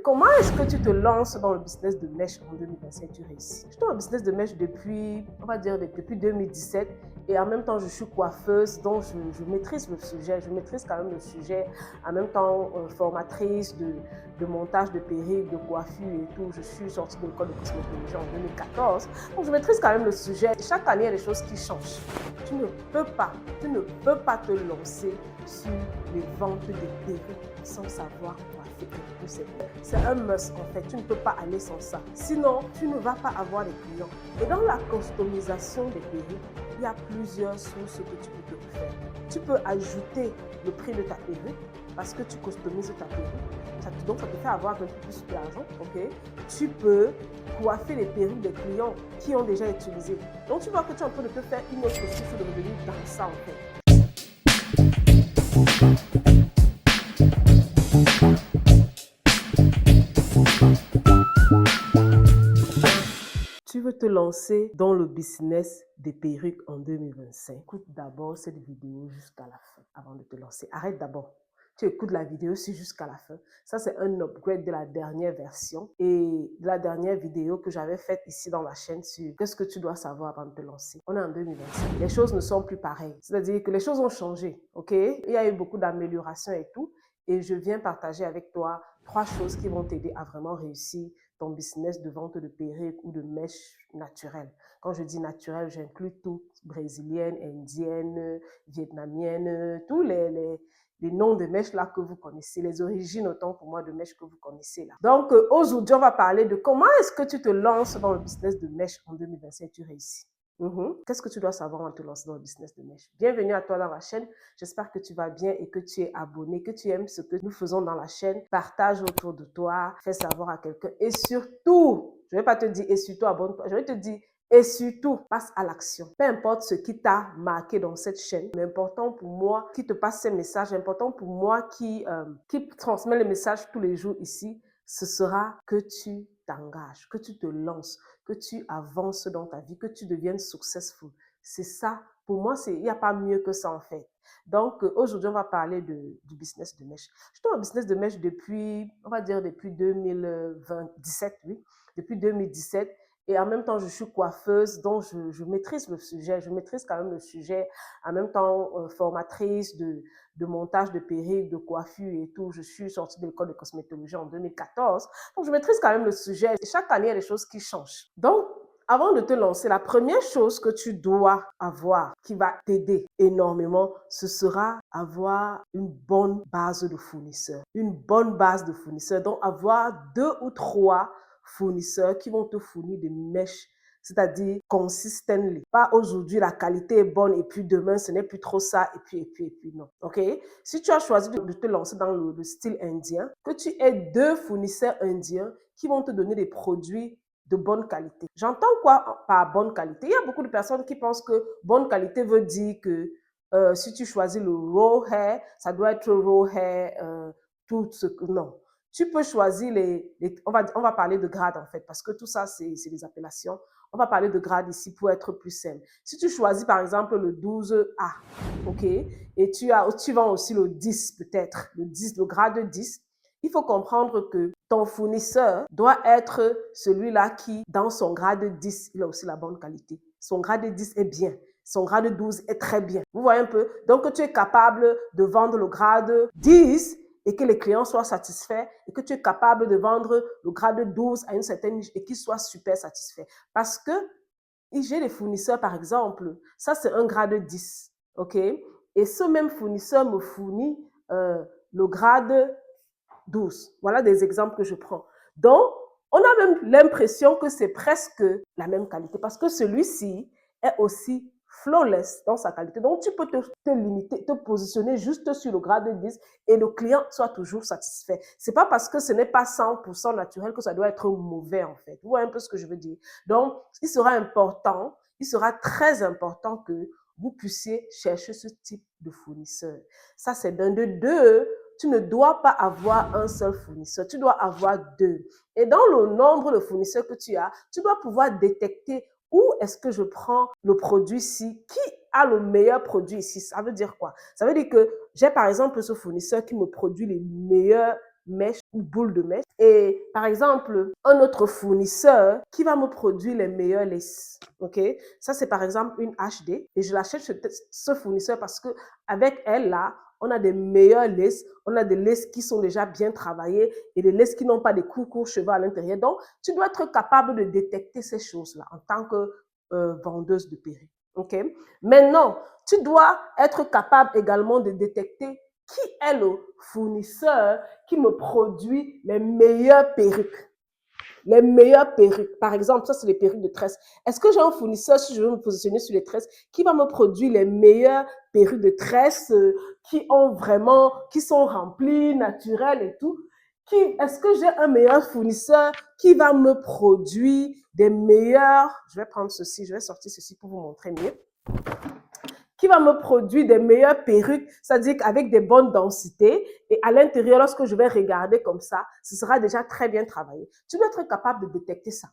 Comment est-ce que tu te lances dans le business de mèche en 2025 et tu réussis? Je suis dans le business de mèche depuis, on va dire, depuis 2017 et en même temps, je suis coiffeuse, donc je maîtrise le sujet, je maîtrise quand même le sujet, en même temps formatrice de montage de perruques, de coiffure et tout. Je suis sortie de l'école de cosmétologie en 2014, donc je maîtrise quand même le sujet. Et chaque année, il y a des choses qui changent. Tu ne peux pas te lancer sur les ventes des perruques sans savoir coiffer un peu. C'est un must en fait, tu ne peux pas aller sans ça. Sinon, tu ne vas pas avoir les clients. Et dans la customisation des perruques, il y a plusieurs sources que tu peux te faire. Tu peux ajouter le prix de ta perruque parce que tu customises ta perruque. Donc, ça te fait avoir un peu plus d'argent. Okay? Tu peux coiffer les perruques des clients qui ont déjà utilisé. Donc, tu vois que tu es en train de te faire une autre source de revenus dans ça en fait. Tu veux te lancer dans le business des perruques en 2025. Écoute d'abord cette vidéo jusqu'à la fin avant de te lancer. Arrête d'abord. Tu écoutes la vidéo jusqu'à la fin. Ça, c'est un upgrade de la dernière version et de la dernière vidéo que j'avais faite ici dans la chaîne sur qu'est-ce que tu dois savoir avant de te lancer. On est en 2025. Les choses ne sont plus pareilles. C'est-à-dire que les choses ont changé. Ok? Il y a eu beaucoup d'améliorations et tout. Et je viens partager avec toi 3 choses qui vont t'aider à vraiment réussir ton business de vente de perruques ou de mèches naturelles. Quand je dis naturelles, j'inclus tout, brésilienne, indienne, vietnamienne, tous les noms de mèches là que vous connaissez, les origines autant pour moi de mèches que vous connaissez là. Donc aujourd'hui, on va parler de comment est-ce que tu te lances dans le business de mèches en 2025 et tu réussis. Qu'est-ce que tu dois savoir avant de te lancer dans le business de mèche? Bienvenue à toi dans la chaîne. J'espère que tu vas bien et que tu es abonné, que tu aimes ce que nous faisons dans la chaîne. Partage autour de toi, fais savoir à quelqu'un et surtout, je ne vais pas te dire et surtout abonne-toi, je vais te dire et surtout, passe à l'action. Peu importe ce qui t'a marqué dans cette chaîne, mais important pour moi qui te passe ces messages, important pour moi qui transmet les messages tous les jours ici, ce sera que tu t'engages, que tu te lances, que tu avances dans ta vie, que tu deviennes successful. C'est ça. Pour moi, il n'y a pas mieux que ça en fait. Donc, aujourd'hui, on va parler du business de mèche. Je suis dans le business de mèche depuis, on va dire, depuis 2017, oui. Depuis 2017. Et en même temps, je suis coiffeuse, donc je maîtrise le sujet. Je maîtrise quand même le sujet. En même temps, formatrice de montage de perruques, de coiffure et tout. Je suis sortie de l'école de cosmétologie en 2014. Donc, je maîtrise quand même le sujet. Et chaque année, il y a des choses qui changent. Donc, avant de te lancer, la première chose que tu dois avoir qui va t'aider énormément, ce sera avoir une bonne base de fournisseurs. Une bonne base de fournisseurs. Donc, avoir 2 ou 3 fournisseurs qui vont te fournir des mèches, c'est-à-dire consistently. Pas aujourd'hui, la qualité est bonne et puis demain, ce n'est plus trop ça et puis non. OK? Si tu as choisi de te lancer dans le style indien, que tu aies 2 fournisseurs indiens qui vont te donner des produits de bonne qualité. J'entends quoi par bonne qualité? Il y a beaucoup de personnes qui pensent que bonne qualité veut dire que si tu choisis le raw hair, ça doit être raw hair, tout ce que... Non. Tu peux choisir on va parler de grade en fait, parce que tout ça, c'est des appellations. On va parler de grade ici pour être plus simple. Si tu choisis par exemple le 12A, ok, et tu vends aussi le 10 peut-être, le grade 10, il faut comprendre que ton fournisseur doit être celui-là qui, dans son grade 10, il a aussi la bonne qualité. Son grade 10 est bien. Son grade 12 est très bien. Vous voyez un peu? Donc, tu es capable de vendre le grade 10 et que les clients soient satisfaits et que tu es capable de vendre le grade 12 à une certaine niche et qu'ils soient super satisfaits. Parce que j'ai des fournisseurs, par exemple, ça c'est un grade 10, ok? Et ce même fournisseur me fournit le grade 12. Voilà des exemples que je prends. Donc, on a même l'impression que c'est presque la même qualité parce que celui-ci est aussi flawless dans sa qualité. Donc, tu peux te limiter, te positionner juste sur le grade 10 et le client soit toujours satisfait. C'est pas parce que ce n'est pas 100% naturel que ça doit être mauvais en fait. Vous voyez un peu ce que je veux dire? Donc, il sera très important que vous puissiez chercher ce type de fournisseur. Ça, c'est d'un de deux. Tu ne dois pas avoir un seul fournisseur, tu dois avoir 2. Et dans le nombre de fournisseurs que tu as, tu dois pouvoir détecter où est-ce que je prends le produit-ci, qui a le meilleur produit ici. Ça veut dire quoi? Ça veut dire que j'ai par exemple ce fournisseur qui me produit les mèche ou boule de mèche. Et par exemple, un autre fournisseur qui va me produire les meilleures laces. Ok, ça c'est par exemple une HD et je l'achète chez ce fournisseur parce que avec elle là, on a des meilleures laces, on a des laces qui sont déjà bien travaillées et des laces qui n'ont pas des courts cheveux à l'intérieur. Donc, tu dois être capable de détecter ces choses-là en tant que vendeuse de perruques. Ok. Maintenant, tu dois être capable également de détecter qui est le fournisseur qui me produit les meilleures perruques. Les meilleures perruques. Par exemple, ça, c'est les perruques de tresse. Est-ce que j'ai un fournisseur, si je veux me positionner sur les tresses, qui va me produire les meilleures perruques de tresse qui sont remplies, naturelles et tout? Est-ce que j'ai un meilleur fournisseur qui va me produire des meilleurs, je vais prendre ceci, je vais sortir ceci pour vous montrer mieux, qui va me produire des meilleures perruques, c'est-à-dire qu'avec des bonnes densités, et à l'intérieur, lorsque je vais regarder comme ça, ce sera déjà très bien travaillé. Tu dois être capable de détecter ça.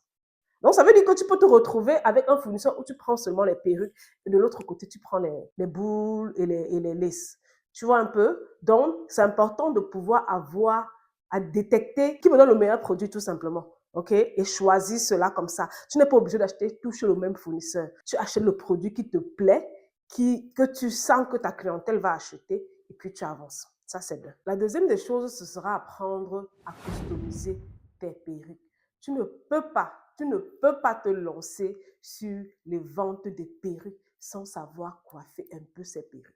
Donc, ça veut dire que tu peux te retrouver avec un fournisseur où tu prends seulement les perruques et de l'autre côté, tu prends les boules et les laces. Tu vois un peu? Donc, c'est important de pouvoir avoir à détecter qui me donne le meilleur produit tout simplement. OK? Et choisir cela comme ça. Tu n'es pas obligé d'acheter tout chez le même fournisseur. Tu achètes le produit qui te plaît, que tu sens que ta clientèle va acheter et puis tu avances. Ça, c'est bien. La deuxième des choses, ce sera apprendre à customiser tes perruques. Tu ne peux pas te lancer sur les ventes des perruques sans savoir coiffer un peu ces perruques.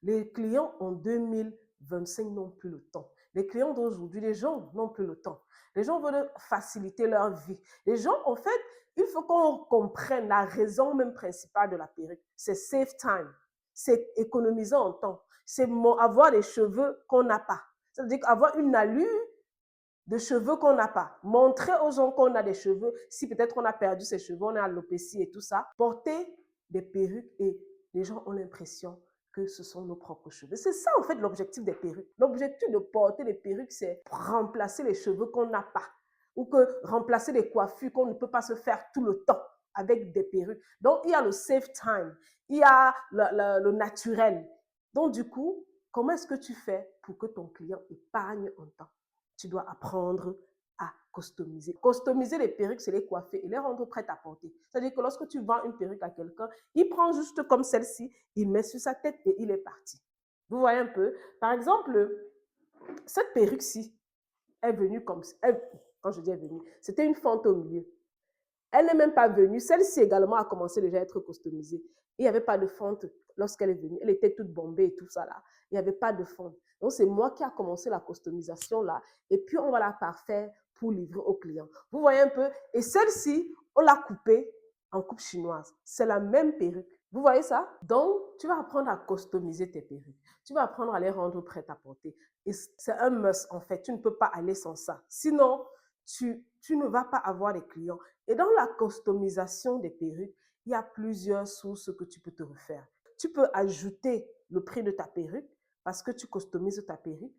Les clients en 2025 n'ont plus le temps. Les clients d'aujourd'hui, les gens n'ont plus le temps. Les gens veulent faciliter leur vie. Les gens, en fait, il faut qu'on comprenne la raison même principale de la perruque. C'est save time. C'est économiser en temps. C'est avoir des cheveux qu'on n'a pas. C'est-à-dire avoir une allure de cheveux qu'on n'a pas. Montrer aux gens qu'on a des cheveux. Si peut-être on a perdu ses cheveux, on a l'alopécie et tout ça. Porter des perruques et les gens ont l'impression que ce sont nos propres cheveux. C'est ça en fait l'objectif des perruques. L'objectif de porter des perruques, c'est remplacer les cheveux qu'on n'a pas ou que remplacer les coiffures qu'on ne peut pas se faire tout le temps avec des perruques. Donc, il y a le save time, il y a le naturel. Donc, du coup, comment est-ce que tu fais pour que ton client épargne en temps? Tu dois apprendre à customiser. Customiser les perruques, c'est les coiffer et les rendre prêtes à porter. C'est-à-dire que lorsque tu vends une perruque à quelqu'un, il prend juste comme celle-ci, il met sur sa tête et il est parti. Vous voyez un peu? Par exemple, cette perruque-ci est venue comme... quand je dis est venue, c'était une fente au milieu. Elle n'est même pas venue. Celle-ci également a commencé déjà à être customisée. Il n'y avait pas de fente lorsqu'elle est venue. Elle était toute bombée et tout ça là. Il n'y avait pas de fente. Donc, c'est moi qui a commencé la customisation là. Et puis, on va la parfaire pour livrer au client. Vous voyez un peu? Et celle-ci, on l'a coupée en coupe chinoise. C'est la même perruque. Vous voyez ça? Donc, tu vas apprendre à customiser tes perruques. Tu vas apprendre à les rendre prêtes à porter. Et c'est un must en fait. Tu ne peux pas aller sans ça. Sinon, tu ne vas pas avoir les clients. Et dans la customisation des perruques, il y a plusieurs sources que tu peux te refaire. Tu peux ajouter le prix de ta perruque parce que tu customises ta perruque.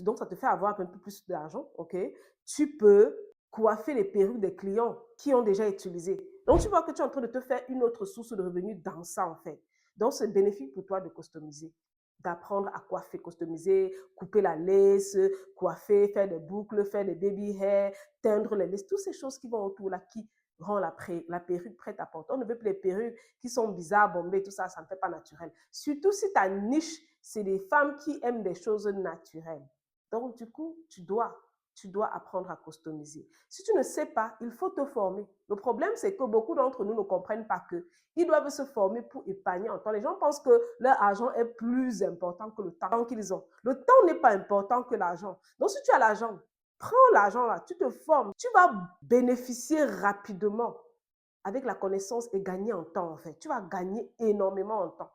Donc, ça te fait avoir un peu plus d'argent. Ok? Tu peux coiffer les perruques des clients qui ont déjà utilisé. Donc, tu vois que tu es en train de te faire une autre source de revenus dans ça, en fait. Donc, c'est bénéfique pour toi de customiser, d'apprendre à coiffer, customiser, couper la lace, coiffer, faire des boucles, faire des baby hair, teindre les laces, toutes ces choses qui vont autour là, qui rend la perruque prête à porter. On ne veut plus les perruques qui sont bizarres, bombées, tout ça, ça ne fait pas naturel. Surtout si ta niche, c'est des femmes qui aiment des choses naturelles. Donc, du coup, tu dois apprendre à customiser. Si tu ne sais pas, il faut te former. Le problème, c'est que beaucoup d'entre nous ne comprennent pas qu'ils doivent se former pour épargner en temps. Les gens pensent que leur argent est plus important que le temps qu'ils ont. Le temps n'est pas important que l'argent. Donc, si tu as l'argent, prends l'argent là, tu te formes, tu vas bénéficier rapidement avec la connaissance et gagner en temps en fait. Tu vas gagner énormément en temps.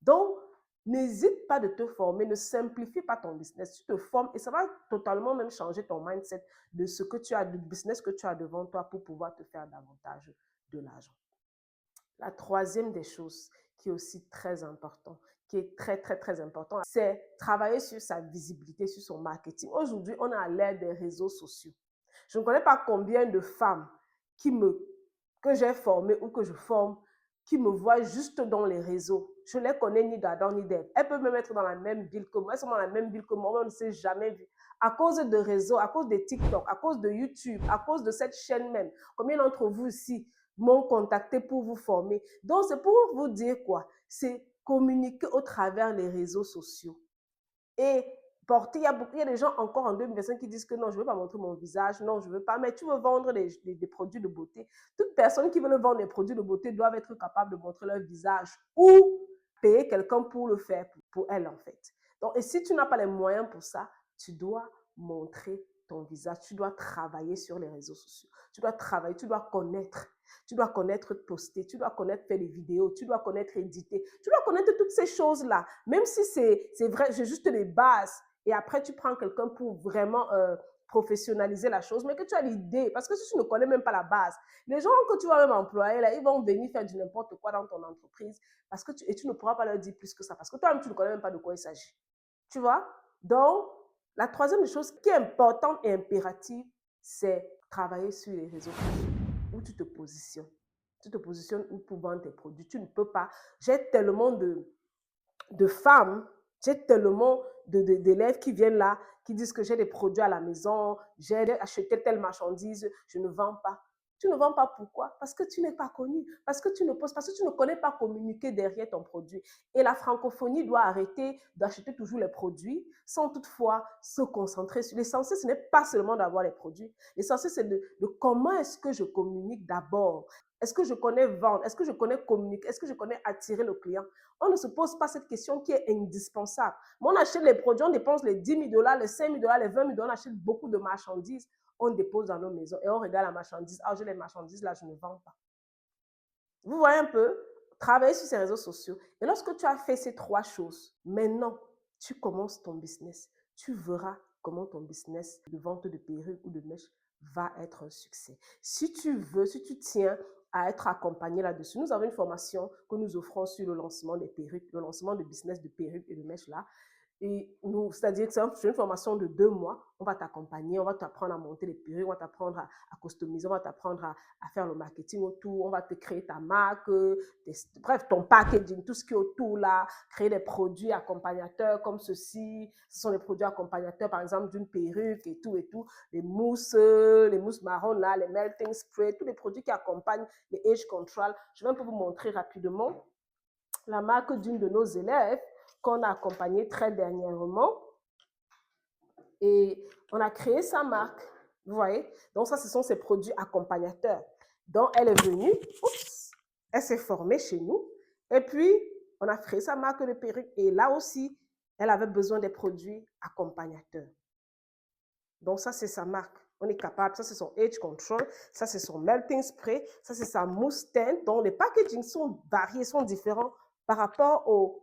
Donc, n'hésite pas de te former, ne simplifie pas ton business. Tu te formes et ça va totalement même changer ton mindset de ce que tu as, du business que tu as devant toi pour pouvoir te faire davantage de l'argent. La troisième des choses qui est aussi très important, qui est très, très, très important, c'est travailler sur sa visibilité, sur son marketing. Aujourd'hui, on a l'ère des réseaux sociaux. Je ne connais pas combien de femmes que j'ai formées ou que je forme qui me voient juste dans les réseaux. je les connais ni d'Adam ni d'Ève. Elles peuvent même être dans la même ville que moi. Elles sont dans la même ville que moi. On ne s'est jamais vu. À cause de réseaux, à cause de TikTok, à cause de YouTube, à cause de cette chaîne même. Combien d'entre vous ici m'ont contacté pour vous former? Donc, c'est pour vous dire quoi? C'est communiquer au travers les réseaux sociaux. Et porter, il y a des gens encore en 2025 qui disent que non, je ne veux pas montrer mon visage, non, je ne veux pas, mais tu veux vendre des produits de beauté. Toute personne qui veut vendre des produits de beauté doit être capable de montrer leur visage ou payer quelqu'un pour le faire pour elle, en fait. Donc, et si tu n'as pas les moyens pour ça, tu dois montrer ton visage, tu dois travailler sur les réseaux sociaux, tu dois travailler, tu dois connaître. Tu dois connaître poster, tu dois connaître faire des vidéos, tu dois connaître éditer, tu dois connaître toutes ces choses-là. Même si c'est vrai, j'ai juste les bases. Et après, tu prends quelqu'un pour vraiment professionnaliser la chose, mais que tu as l'idée. Parce que si tu ne connais même pas la base, les gens que tu vas même employer, là, ils vont venir faire du n'importe quoi dans ton entreprise parce que et tu ne pourras pas leur dire plus que ça. Parce que toi-même, tu ne connais même pas de quoi il s'agit. Tu vois? Donc, la troisième chose qui est importante et impérative, c'est travailler sur les réseaux sociaux où tu te positionnes. Tu te positionnes où pour vendre tes produits. Tu ne peux pas. J'ai tellement de femmes, j'ai tellement d'élèves qui viennent là, qui disent que j'ai des produits à la maison, j'ai acheté telle marchandise, je ne vends pas. Tu ne vends pas pourquoi? Parce que tu n'es pas connu, parce que tu ne poses, parce que tu ne connais pas communiquer derrière ton produit. Et la francophonie doit arrêter d'acheter toujours les produits sans toutefois se concentrer sur l'essentiel. Ce n'est pas seulement d'avoir les produits. L'essentiel, c'est de comment est-ce que je communique d'abord. Est-ce que je connais vendre? Est-ce que je connais communiquer? Est-ce que je connais attirer le client? On ne se pose pas cette question qui est indispensable. Mais on achète les produits, on dépense les 10 000 $, les 5 000 $, les 20 000 $, on achète beaucoup de marchandises, on dépose dans nos maisons et on regarde la marchandise. Ah, j'ai les marchandises là, je ne vends pas. Vous voyez un peu? Travailler sur ces réseaux sociaux. Et lorsque tu as fait ces trois choses, maintenant, tu commences ton business. Tu verras comment ton business de vente de perruques ou de mèches va être un succès. Si tu veux, si tu tiens à être accompagné là-dessus, nous avons une formation que nous offrons sur le lancement des perruques, le lancement de business de perruques et de mèches là. Et nous, c'est-à-dire que c'est une formation de 2 mois. On va t'accompagner, on va t'apprendre à monter les perruques, on va t'apprendre à customiser, on va t'apprendre à faire le marketing autour, on va te créer ta marque, bref, ton packaging, tout ce qui est autour là, créer des produits accompagnateurs comme ceci. Ce sont les produits accompagnateurs, par exemple, d'une perruque et tout, les mousses marron là, les melting spray, tous les produits qui accompagnent les age control. Je vais un peu vous montrer rapidement la marque d'une de nos élèves qu'on a accompagnée très dernièrement. Et on a créé sa marque, vous voyez. Donc ça, ce sont ses produits accompagnateurs. Donc elle est venue, elle s'est formée chez nous. Et puis, on a créé sa marque de perruque. Et là aussi, elle avait besoin des produits accompagnateurs. Donc ça, c'est sa marque. On est capable, ça c'est son age control, ça c'est son melting spray, ça c'est sa mousse teinte. Donc les packagings sont variés, sont différents par rapport aux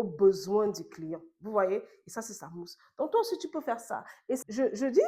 besoins du client. Vous voyez? Et ça c'est sa mousse. Donc toi aussi tu peux faire ça. Et je dis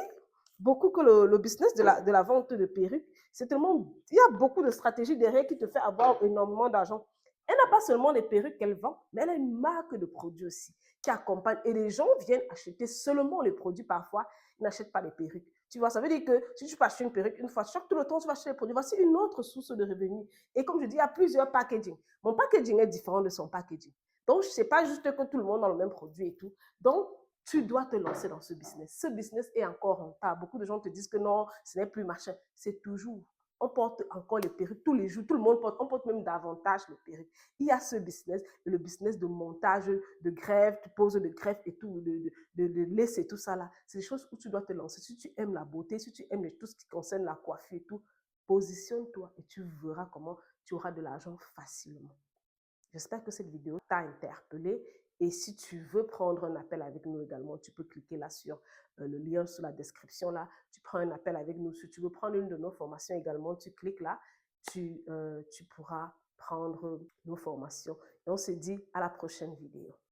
beaucoup que le business de la vente de perruques, c'est tellement, il y a beaucoup de stratégies derrière qui te fait avoir énormément d'argent. Elle n'a pas seulement les perruques qu'elle vend, mais elle a une marque de produits aussi qui accompagne. Et les gens viennent acheter seulement les produits parfois, ils n'achètent pas les perruques. Tu vois, ça veut dire que si tu peux acheter une perruque une fois, chaque tout le temps, tu vas acheter les produits. Voici une autre source de revenus. Et comme je dis, il y a plusieurs packaging. Mon packaging est différent de son packaging. Donc, ce n'est pas juste que tout le monde a le même produit et tout. Donc, tu dois te lancer dans ce business. Ce business est encore rentable. Beaucoup de gens te disent que non, ce n'est plus machin. C'est toujours. On porte encore les perruques tous les jours. Tout le monde porte. On porte même davantage les perruques. Il y a ce business, le business de montage, de greffe, de pose de greffe et tout, de lace et tout ça là. C'est des choses où tu dois te lancer. Si tu aimes la beauté, si tu aimes tout ce qui concerne la coiffure et tout, positionne-toi et tu verras comment tu auras de l'argent facilement. J'espère que cette vidéo t'a interpellé. Et si tu veux prendre un appel avec nous également, tu peux cliquer là sur le lien sous la description. Là, tu prends un appel avec nous. Si tu veux prendre une de nos formations également, tu cliques là. Tu pourras prendre nos formations. Et on se dit à la prochaine vidéo.